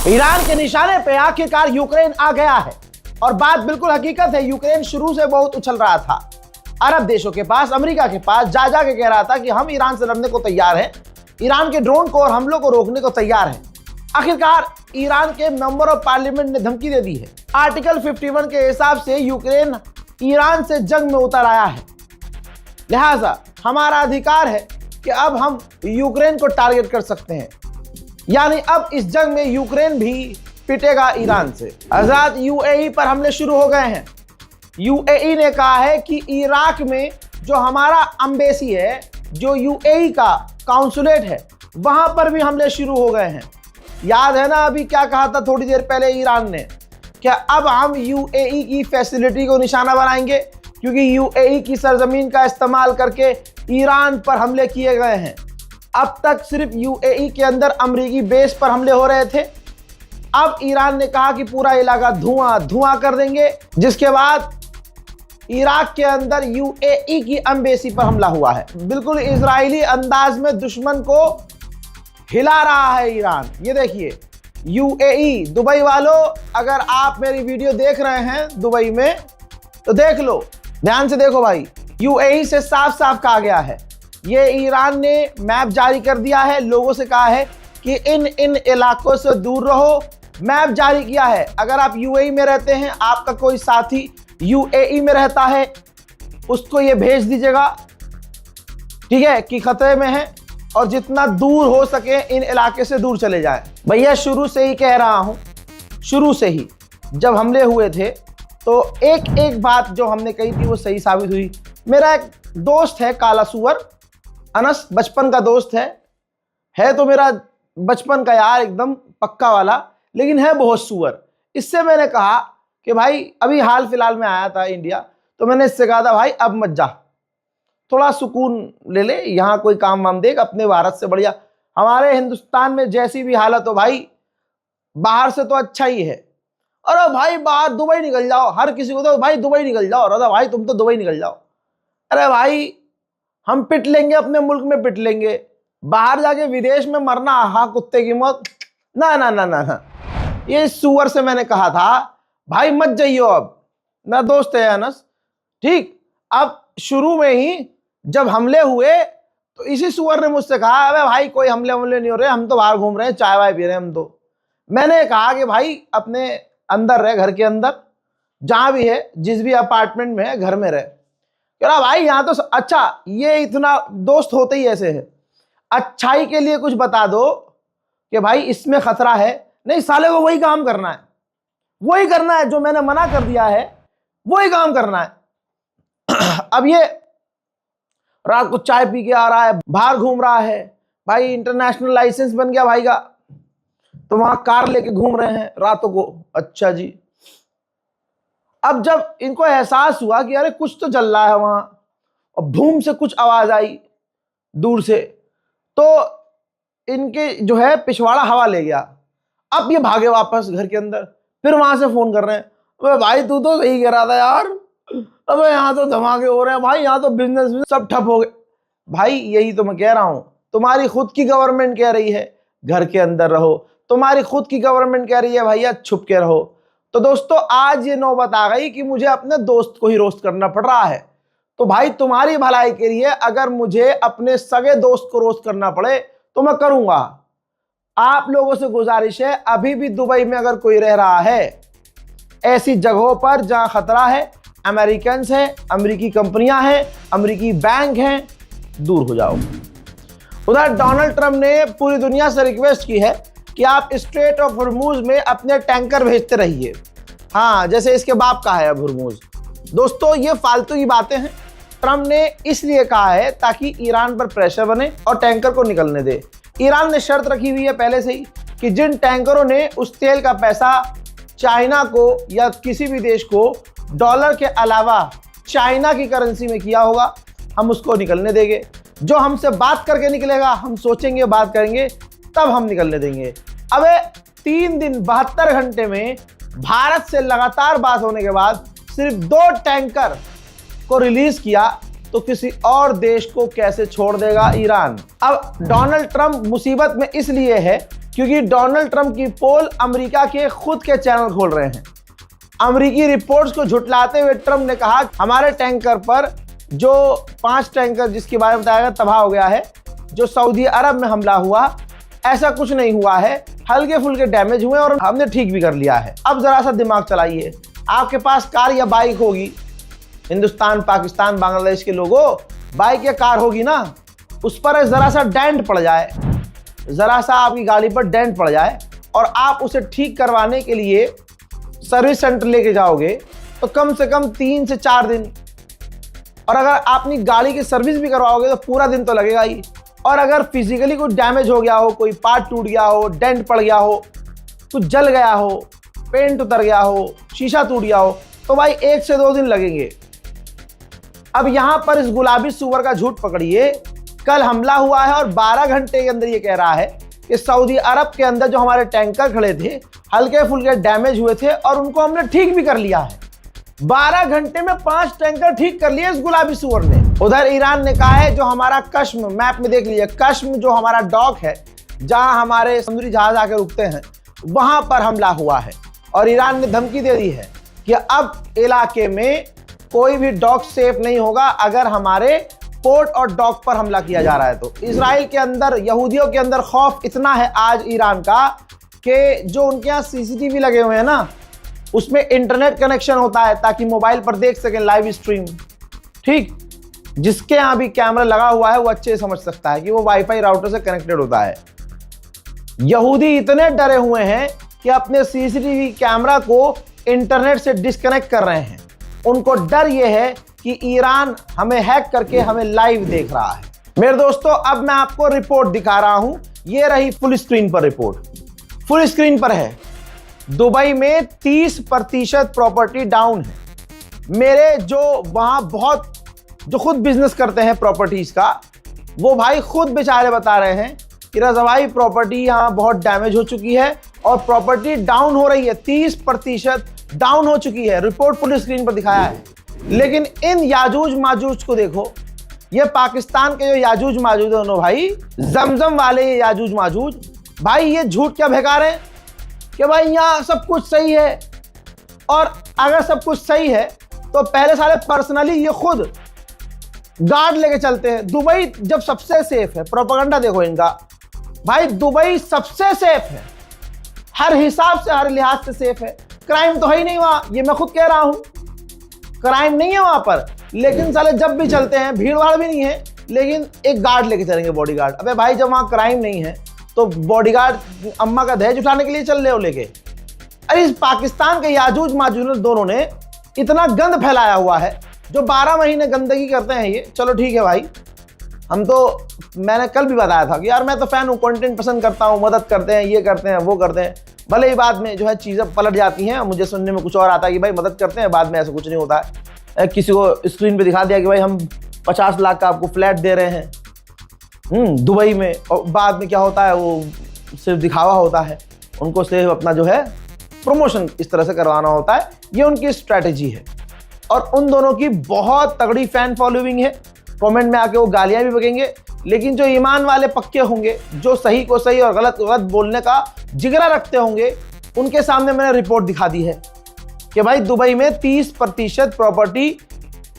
Iran के निशाने पे आखिरकार यूक्रेन आ गया है और बात बिल्कुल हकीकत है। यूक्रेन शुरू से बहुत उछल रहा था, अरब देशों के पास, अमेरिका के पास जा के कह रहा था कि हम ईरान से लड़ने को तैयार हैं, ईरान के ड्रोन को और हमलों को रोकने को तैयार हैं। आखिरकार ईरान के मेंबर ऑफ पार्लियामेंट ने धमकी दे दी है। आर्टिकल 51 के हिसाब से यूक्रेन ईरान से जंग में उतर आया है, लिहाजा हमारा अधिकार है कि अब हम यूक्रेन को टारगेट कर सकते हैं। यानी अब इस जंग में यूक्रेन भी पिटेगा ईरान से। हज़रात, यूएई पर हमले शुरू हो गए हैं। यूएई ने कहा है कि इराक में जो हमारा एम्बेसी है, जो यूएई का काउंसुलेट है, वहां पर भी हमले शुरू हो गए हैं। याद है ना अभी क्या कहा था थोड़ी देर पहले ईरान ने, क्या अब हम यूएई की फैसिलिटी को निशाना बनाएंगे, क्योंकि यूएई की सरजमीन का इस्तेमाल करके ईरान पर हमले किए गए हैं। अब तक सिर्फ यूएई के अंदर अमेरिकी बेस पर हमले हो रहे थे, अब ईरान ने कहा कि पूरा इलाका धुआं धुआं कर देंगे, जिसके बाद इराक के अंदर यूएई की एम्बेसी पर हमला हुआ है। बिल्कुल इजरायली अंदाज में दुश्मन को हिला रहा है ईरान। ये देखिए यूएई, दुबई वालों, अगर आप मेरी वीडियो देख रहे हैं दुबई में तो देख लो, ध्यान से देखो भाई। यूएई से साफ साफ कहा गया है, ये ईरान ने मैप जारी कर दिया है, लोगों से कहा है कि इन इलाकों से दूर रहो। मैप जारी किया है, अगर आप यूएई में रहते हैं, आपका कोई साथी यूएई में रहता है, उसको ये भेज दीजिएगा, ठीक है, कि खतरे में है और जितना दूर हो सके इन इलाके से दूर चले जाए। भैया शुरू से ही कह रहा हूं, शुरू से ही जब हमले हुए थे तो एक एक बात जो हमने कही थी वो सही साबित हुई। मेरा एक दोस्त है काला सुअर, अनस, बचपन का दोस्त है तो मेरा बचपन का यार एकदम पक्का वाला, लेकिन है बहुत सुअर। इससे मैंने कहा कि भाई अभी हाल फिलहाल में आया था इंडिया, तो मैंने इससे कहा था भाई अब मत जा, थोड़ा सुकून ले ले, यहाँ कोई काम वाम देख, अपने भारत से बढ़िया हमारे हिंदुस्तान में जैसी भी हालत हो भाई, बाहर से तो अच्छा ही है। अरे भाई बाहर दुबई निकल जाओ, हर किसी को तो भाई दुबई निकल जाओ, अरे भाई तुम तो दुबई निकल जाओ। अरे भाई हम पिट लेंगे, अपने मुल्क में पिट लेंगे, बाहर जाके विदेश में मरना, हाँ कुत्ते की मौत, ना ना ना ना ना। ये सुअर से मैंने कहा था भाई मत जाइयो, अब मेरा दोस्त है अनस, ठीक। अब शुरू में ही जब हमले हुए तो इसी सुअर ने मुझसे कहा अबे भाई कोई हमले नहीं हो रहे, हम तो बाहर घूम रहे हैं, चाय वाय पी रहे हैं हम तो। मैंने कहा कि भाई अपने अंदर रहे, घर के अंदर जहां भी है, जिस भी अपार्टमेंट में है, घर में रहे। कह रहा भाई यहाँ तो अच्छा, ये इतना दोस्त होते ही ऐसे है, अच्छाई के लिए कुछ बता दो कि भाई इसमें खतरा है। नहीं साले को वही काम करना है, वही करना है जो मैंने मना कर दिया है, वही काम करना है। अब ये रात को चाय पी के आ रहा है, बाहर घूम रहा है, भाई इंटरनेशनल लाइसेंस बन गया भाई का, तो वहां कार लेके घूम रहे हैं रातों को। अच्छा जी, अब जब इनको एहसास हुआ कि अरे कुछ तो जल रहा है वहां, और भूम से कुछ आवाज आई दूर से, तो इनके जो है पिछवाड़ा हवा ले गया। अब ये भागे वापस घर के अंदर, फिर वहां से फोन कर रहे हैं, अबे भाई तू तो सही कह रहा था यार, अबे यहाँ तो धमाके हो रहे हैं भाई, यहाँ तो बिजनेस सब ठप हो गए। भाई यही तो मैं कह रहा हूं, तुम्हारी खुद की गवर्नमेंट कह रही है घर के अंदर रहो, तुम्हारी खुद की गवर्नमेंट कह रही है भैया छुप के रहो। तो दोस्तों आज ये नौबत आ गई कि मुझे अपने दोस्त को ही रोस्ट करना पड़ रहा है। तो भाई तुम्हारी भलाई के लिए अगर मुझे अपने सगे दोस्त को रोस्ट करना पड़े तो मैं करूंगा। आप लोगों से गुजारिश है, अभी भी दुबई में अगर कोई रह रहा है ऐसी जगहों पर जहां खतरा है, अमेरिकन हैं, अमेरिकी कंपनियां हैं, अमेरिकी बैंक हैं, दूर हो जाओ। उधर डोनाल्ड ट्रंप ने पूरी दुनिया से रिक्वेस्ट की है कि आप स्ट्रेट ऑफ हुर्मुज में अपने टैंकर भेजते रहिए, हाँ जैसे इसके बाप का है अब हुर्मुज। दोस्तों ये फालतू की बातें हैं, ट्रंप ने इसलिए कहा है ताकि ईरान पर प्रेशर बने और टैंकर को निकलने दे। ईरान ने शर्त रखी हुई है पहले से ही कि जिन टैंकरों ने उस तेल का पैसा चाइना को या किसी भी देश को डॉलर के अलावा चाइना की करेंसी में किया होगा, हम उसको निकलने देंगे। जो हमसे बात करके निकलेगा, हम सोचेंगे, बात करेंगे, तब हम निकलने देंगे। अबे 3 दिन 72 घंटे में भारत से लगातार बात होने के बाद सिर्फ 2 टैंकर को रिलीज किया, तो किसी और देश को कैसे छोड़ देगा ईरान। अब डोनाल्ड ट्रंप मुसीबत में इसलिए है क्योंकि डोनाल्ड ट्रंप की पोल अमेरिका के खुद के चैनल खोल रहे हैं। अमेरिकी रिपोर्ट्स को झुटलाते हुए ट्रंप ने कहा हमारे टैंकर पर जो 5 टैंकर जिसके बारे में बताया गया तबाह हो गया है, जो सऊदी अरब में हमला हुआ, ऐसा कुछ नहीं हुआ है, हल्के फुल्के डैमेज हुए और हमने ठीक भी कर लिया है। अब जरा सा दिमाग चलाइए, आपके पास कार या बाइक होगी, हिंदुस्तान, पाकिस्तान, बांग्लादेश के लोगों, बाइक या कार होगी ना, उस पर जरा सा डेंट पड़ जाए, जरा सा आपकी गाड़ी पर डेंट पड़ जाए और आप उसे ठीक करवाने के लिए सर्विस सेंटर लेके जाओगे तो कम से कम 3 से 4 दिन, और अगर आप अपनी गाड़ी की सर्विस भी करवाओगे तो पूरा दिन तो लगेगा ही। और अगर फिजिकली कुछ डैमेज हो गया हो, कोई पार्ट टूट गया हो, डेंट पड़ गया हो, कुछ जल गया हो, पेंट उतर गया हो, शीशा टूट गया हो, तो भाई 1 से 2 दिन लगेंगे। अब यहां पर इस गुलाबी सुअर का झूठ पकड़िए, कल हमला हुआ है और 12 घंटे के अंदर ये कह रहा है कि सऊदी अरब के अंदर जो हमारे टैंकर खड़े थे हल्के फुल्के डैमेज हुए थे और उनको हमने ठीक भी कर लिया है। 12 घंटे में 5 टैंकर ठीक कर लिए इस गुलाबी सुअर ने। उधर ईरान ने कहा है जो हमारा कश्म, मैप में देख लीजिए, कश्म जो हमारा डॉक है जहां हमारे समुद्री जहाज आकर रुकते हैं, वहां पर हमला हुआ है और ईरान ने धमकी दे दी है कि अब इलाके में कोई भी डॉक सेफ नहीं होगा अगर हमारे पोर्ट और डॉक पर हमला किया जा रहा है। तो इजराइल के अंदर, यहूदियों के अंदर खौफ इतना है आज ईरान का कि जो उनके यहाँ सीसीटीवी लगे हुए हैं ना, उसमें इंटरनेट कनेक्शन होता है ताकि मोबाइल पर देख सकें लाइव स्ट्रीम। ठीक, जिसके यहाँ भी कैमरा लगा हुआ है वो अच्छे से समझ सकता है कि वो वाईफाई राउटर से कनेक्टेड होता है। यहूदी इतने डरे हुए हैं कि अपने सीसीटीवी कैमरा को इंटरनेट से डिस्कनेक्ट कर रहे हैं। उनको डर ये है कि ईरान हमें हैक करके हमें लाइव देख रहा है। मेरे दोस्तों, अब मैं आपको रिपोर्ट दिखा रहा हूं, ये रही फुल स्क्रीन पर रिपोर्ट, फुल स्क्रीन पर है। दुबई में 30% प्रॉपर्टी डाउन है। मेरे जो वहां बहुत जो खुद बिजनेस करते हैं प्रॉपर्टीज का, वो भाई खुद बेचारे बता रहे हैं कि रज़ा भाई प्रॉपर्टी यहाँ बहुत डैमेज हो चुकी है और प्रॉपर्टी डाउन हो रही है, 30% डाउन हो चुकी है। रिपोर्ट फुल स्क्रीन पर दिखाया है। लेकिन इन याजूज माजूज को देखो, ये पाकिस्तान के जो याजूज माजूज दोनों भाई, जमजम वाले ये याजूज माजूज भाई, ये झूठ क्या भगा रहे हैं कि भाई यहाँ सब कुछ सही है। और अगर सब कुछ सही है तो पहले साले पर्सनली ये खुद गार्ड लेके चलते हैं। दुबई जब सबसे सेफ है, प्रोपेगेंडा देखो इनका, भाई दुबई सबसे सेफ है, हर हिसाब से, हर लिहाज से सेफ है। क्राइम तो है ही नहीं वहां, ये मैं खुद कह रहा हूं, क्राइम नहीं है वहां पर। लेकिन साले जब भी चलते हैं, भीड़ भाड़ भी नहीं है, लेकिन एक गार्ड लेके चलेंगे, बॉडीगार्ड। अबे भाई जब वहां क्राइम नहीं है तो बॉडीगार्ड अम्मा का दहेज उठाने के लिए चल रहे हो लेके? अरे इस पाकिस्तान के याजूज माजूज दोनों ने इतना गंद फैलाया हुआ है, जो 12 महीने गंदगी करते हैं ये। चलो ठीक है भाई, हम तो, मैंने कल भी बताया था कि यार मैं तो फैन हूँ, कंटेंट पसंद करता हूँ, मदद करते हैं, ये करते हैं, वो करते हैं। भले ही बाद में जो है चीज़ें पलट जाती हैं, मुझे सुनने में कुछ और आता है कि भाई मदद करते हैं, बाद में ऐसा कुछ नहीं होता है। किसी को स्क्रीन पे दिखा दिया कि भाई हम 50 लाख का आपको फ्लैट दे रहे हैं दुबई में, और बाद में क्या होता है, वो सिर्फ दिखावा होता है। उनको सिर्फ अपना जो है प्रमोशन इस तरह से करवाना होता है। ये उनकी स्ट्रैटेजी है और उन दोनों की बहुत तगड़ी फैन फॉलोइंग है। कमेंट में आके वो गालियां भी बकेंगे, लेकिन जो ईमान वाले पक्के होंगे, जो सही को सही और गलत को गलत बोलने का जिगरा रखते होंगे, उनके सामने मैंने रिपोर्ट दिखा दी है कि भाई दुबई में 30% प्रॉपर्टी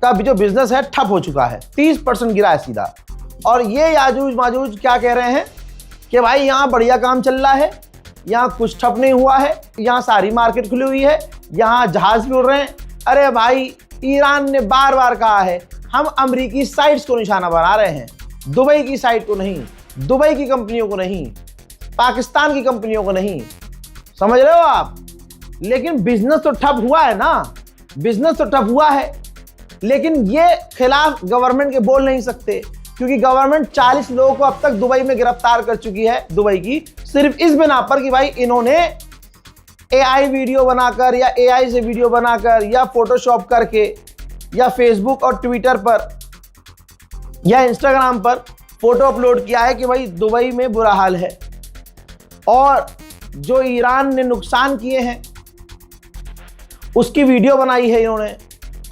का भी जो बिजनेस है ठप हो चुका है, 30% गिरा है सीधा। और ये याजूज माजूज क्या कह रहे हैं कि भाई यहाँ बढ़िया काम चल रहा है, यहाँ कुछ ठप नहीं हुआ है, यहाँ सारी मार्केट खुली हुई है, यहाँ जहाज भी उड़ रहे हैं। अरे भाई, ईरान ने बार बार कहा है हम अमेरिकी साइट्स को निशाना बना रहे हैं, दुबई की साइट को नहीं, दुबई की कंपनियों को नहीं, पाकिस्तान की कंपनियों को नहीं। समझ रहे हो आप? लेकिन बिजनेस तो ठप हुआ है ना, बिजनेस तो ठप हुआ है। लेकिन ये खिलाफ गवर्नमेंट के बोल नहीं सकते, क्योंकि गवर्नमेंट 40 लोगों को अब तक दुबई में गिरफ्तार कर चुकी है, दुबई की, सिर्फ इस बिना पर कि भाई इन्होंने एआई वीडियो बनाकर या एआई से वीडियो बनाकर या फोटोशॉप करके या फेसबुक और ट्विटर पर या इंस्टाग्राम पर फोटो अपलोड किया है कि भाई दुबई में बुरा हाल है। और जो ईरान ने नुकसान किए हैं उसकी वीडियो बनाई है इन्होंने,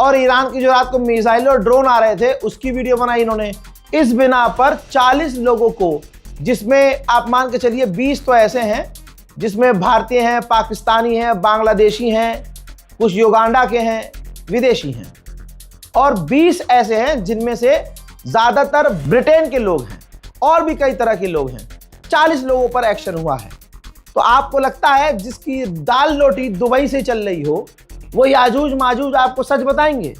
और ईरान की जो रात को मिसाइल और ड्रोन आ रहे थे उसकी वीडियो बनाई इन्होंने। इस बिना पर 40 लोगों को जिसमें आप मान के चलिए 20 तो ऐसे हैं जिसमें भारतीय हैं, पाकिस्तानी हैं, बांग्लादेशी हैं, कुछ युगांडा के हैं, विदेशी हैं, और 20 ऐसे हैं जिनमें से ज़्यादातर ब्रिटेन के लोग हैं और भी कई तरह के लोग हैं। 40 लोगों पर एक्शन हुआ है। तो आपको लगता है जिसकी दाल रोटी दुबई से चल रही हो वो याजूज माजूज आपको सच बताएंगे?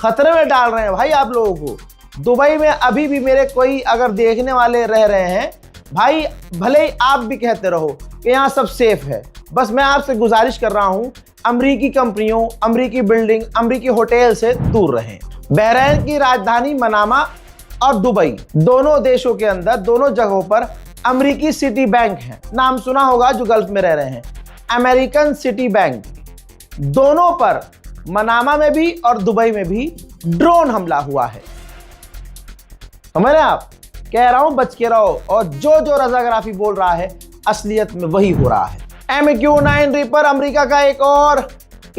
खतरे में डाल रहे हैं भाई आप लोगों को। दुबई में अभी भी मेरे कोई अगर देखने वाले रह रहे हैं भाई, भले ही आप भी कहते रहो कि यहाँ सब सेफ है, बस मैं आपसे गुजारिश कर रहा हूँ अमरीकी कंपनियों, अमरीकी बिल्डिंग, अमरीकी होटल से दूर रहें। बहरीन की राजधानी मनामा और दुबई, दोनों देशों के अंदर दोनों जगहों पर अमरीकी सिटी बैंक है। नाम सुना होगा जो गल्फ में रह रहे हैं, अमेरिकन सिटी बैंक। दोनों पर, मनामा में भी और दुबई में भी ड्रोन हमला हुआ है। समझ रहे हैं आप? कह रहा हूं बच के रहो। और जो जो रजाग्राफी बोल रहा है असलियत में वही हो रहा है। MQ-9 रीपर अमेरिका का एक और,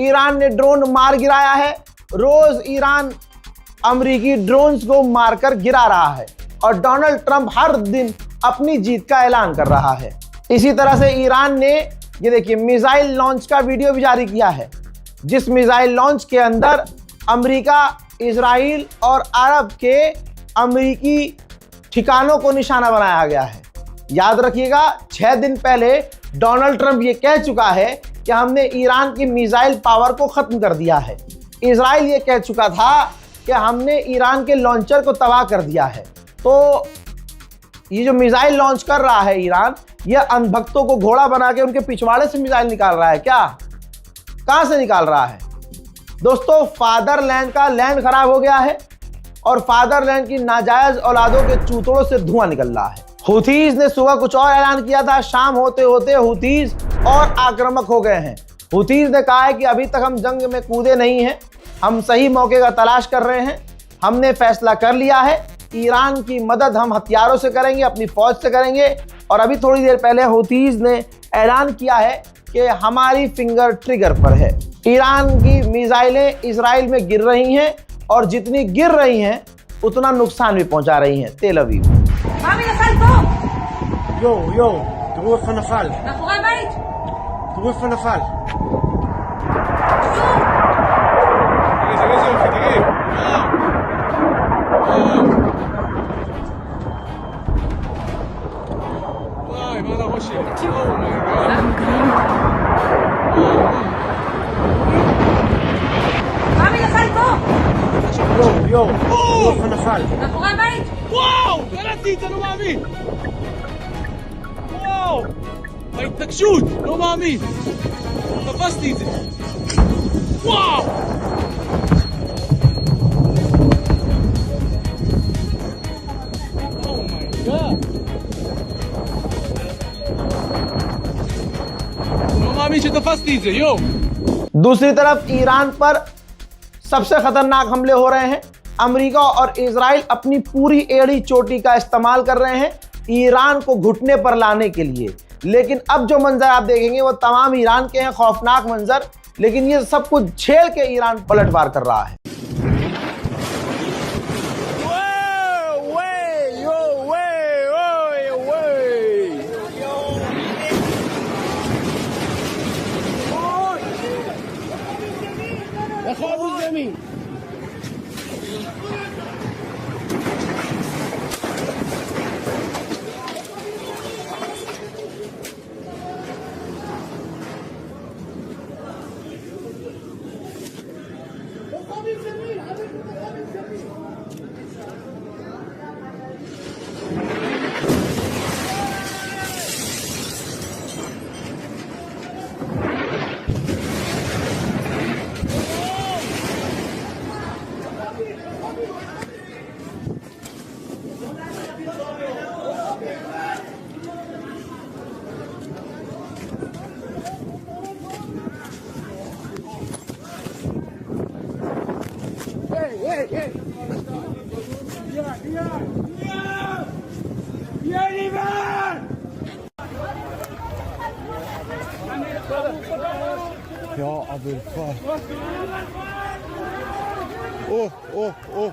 ईरान ने ड्रोन मार गिराया है। रोज ईरान अमेरिकी ड्रोन्स को मारकर गिरा रहा है और डोनाल्ड ट्रंप हर दिन अपनी जीत का ऐलान कर रहा है। इसी तरह से ईरान ने ये देखिए मिसाइल लॉन्च का वीडियो भी जारी किया है, जिस मिसाइल लॉन्च के अंदर अमेरिका, इजराइल और अरब के अमेरिकी ठिकानों को निशाना बनाया गया है। याद रखिएगा 6 दिन पहले डोनाल्ड ट्रंप ये कह चुका है कि हमने ईरान की मिसाइल पावर को खत्म कर दिया है। इजराइल ये कह चुका था कि हमने ईरान के लॉन्चर को तबाह कर दिया है। तो ये जो मिसाइल लॉन्च कर रहा है ईरान, ये अंधभक्तों को घोड़ा बना के उनके पिछवाड़े से मिसाइल निकाल रहा है क्या? कहां से निकाल रहा है? दोस्तों, फादरलैंड का लैंड खराब हो गया है और फादरलैंड की नाजायज औलादों के चूतड़ों से धुआं निकल रहा है। हुथीज ने सुबह कुछ और ऐलान किया था, शाम होते होते हुथीज और आक्रामक हो गए हैं। हुथीज ने कहा है कि अभी तक हम जंग में कूदे नहीं हैं, हम सही मौके का तलाश कर रहे हैं। हमने फैसला कर लिया है, ईरान की मदद हम हथियारों से करेंगे, अपनी फौज से करेंगे। और अभी थोड़ी देर पहले हुथीज ने ऐलान किया है कि हमारी फिंगर ट्रिगर पर है। ईरान की मिसाइलें इजराइल में गिर रही हैं और जितनी गिर रही हैं उतना नुकसान भी पहुंचा रही हैं तेल अवीव। תראו איפה נפל. מאחורי הבית. תראו איפה נפל. תראי, תראי. וואי, מה לראש שלי? מאמי נפל פה. תראו איפה נפל. מאחורי הבית. וואו, קלטתי, אתה לא מאמין. וואו! ההתנגשות! לא מאמין! תפסתי את זה! וואו! אומייגאד! לא מאמין שתפסתי את זה, יו! दूसरी तरफ ईरान पर सबसे खतरनाक हमले हो रहे हैं। अमेरिका और इजराइल अपनी पूरी एड़ी चोटी का इस्तेमाल कर रहे हैं ईरान को घुटने पर लाने के लिए। लेकिन अब जो मंजर आप देखेंगे वो तमाम ईरान के हैं, खौफनाक मंजर। लेकिन ये सब कुछ झेल के ईरान पलटवार कर रहा है। Ja, aber fuck. Oh.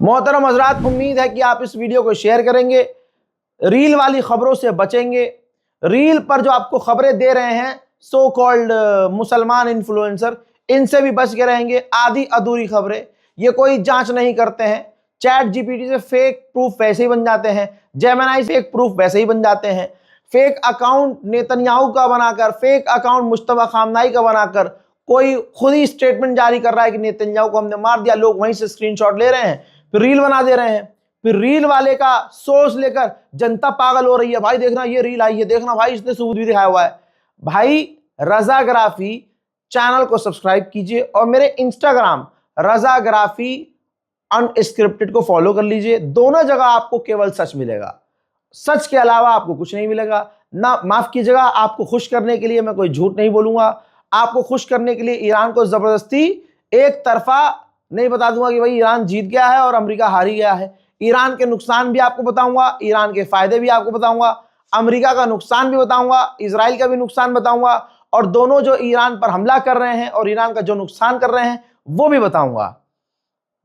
मोहतरम हजरात, उम्मीद है कि आप इस वीडियो को शेयर करेंगे, रील वाली खबरों से बचेंगे। रील पर जो आपको खबरें दे रहे हैं सो कॉल्ड मुसलमान इन्फ्लुएंसर, इनसे भी बच के रहेंगे। आधी अधूरी खबरें, ये कोई जांच नहीं करते हैं। चैट जीपीटी से फेक प्रूफ वैसे ही बन जाते हैं, जेमिनी से फेक प्रूफ वैसे ही बन जाते हैं। फेक अकाउंट नेतन्याहू का बनाकर, फेक अकाउंट मुस्तफा खामनाई का बनाकर कोई खुद ही स्टेटमेंट जारी कर रहा है कि नेतन्याहू को हमने मार दिया, लोग वहीं से स्क्रीनशॉट ले रहे हैं, फिर रील बना दे रहे हैं। फिर रील वाले का सोर्स लेकर जनता पागल हो रही है, भाई देखना ये रील आई है, देखना भाई इसने सबूत भी दिखाया हुआ है। भाई रजाग्राफी चैनल को सब्सक्राइब कीजिए और मेरे इंस्टाग्राम रजाग्राफी अनस्क्रिप्टेड को फॉलो कर लीजिए। दोनों जगह आपको केवल सच मिलेगा, सच के अलावा आपको कुछ नहीं मिलेगा। ना माफ कीजिएगा, आपको खुश करने के लिए मैं कोई झूठ नहीं बोलूंगा। आपको खुश करने के लिए ईरान को जबरदस्ती एक तरफा नहीं बता दूंगा कि भाई ईरान जीत गया है और अमेरिका हारी गया है। ईरान के नुकसान भी आपको बताऊंगा, ईरान के फायदे भी आपको बताऊंगा, अमेरिका का नुकसान भी बताऊंगा, इजराइल का भी नुकसान बताऊंगा, और दोनों जो ईरान पर हमला कर रहे हैं और ईरान का जो नुकसान कर रहे हैं वो भी बताऊंगा।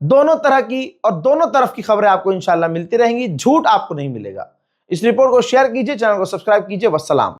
दोनों तरह की और दोनों तरफ की खबरें आपको इंशाल्लाह मिलती रहेंगी, झूठ आपको नहीं मिलेगा। इस रिपोर्ट को शेयर कीजिए, चैनल को सब्सक्राइब कीजिए। वस्सलाम।